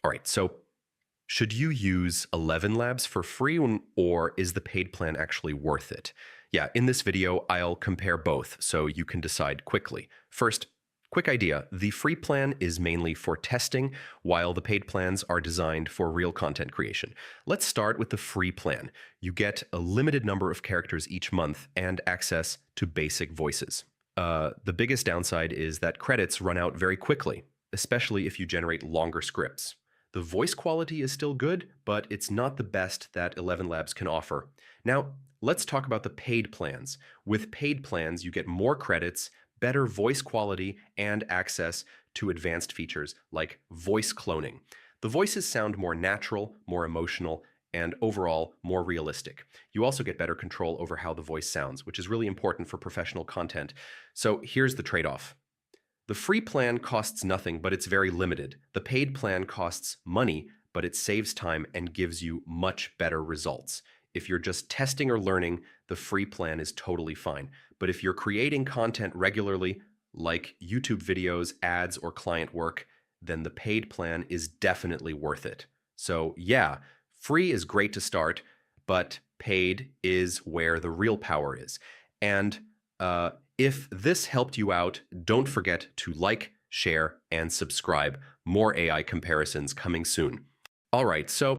All right, so should you use ElevenLabs for free or is the paid plan actually worth it? Yeah, in this video, I'll compare both so you can decide quickly. First, quick idea. The free plan is mainly for testing, while the paid plans are designed for real content creation. Let's start with the free plan. You get a limited number of characters each month and access to basic voices. The biggest downside is that credits run out very quickly, especially if you generate longer scripts. The voice quality is still good, but it's not the best that ElevenLabs can offer. Now, let's talk about the paid plans. With paid plans, you get more credits, better voice quality, and access to advanced features like voice cloning. The voices sound more natural, more emotional, and overall more realistic. You also get better control over how the voice sounds, which is really important for professional content. So here's the trade-off. The free plan costs nothing, but it's very limited. The paid plan costs money, but it saves time and gives you much better results. If you're just testing or learning, the free plan is totally fine. But if you're creating content regularly, like YouTube videos, ads, or client work, then the paid plan is definitely worth it. So yeah, free is great to start, but paid is where the real power is. And if this helped you out, don't forget to like, share, and subscribe. More AI comparisons coming soon. All right, so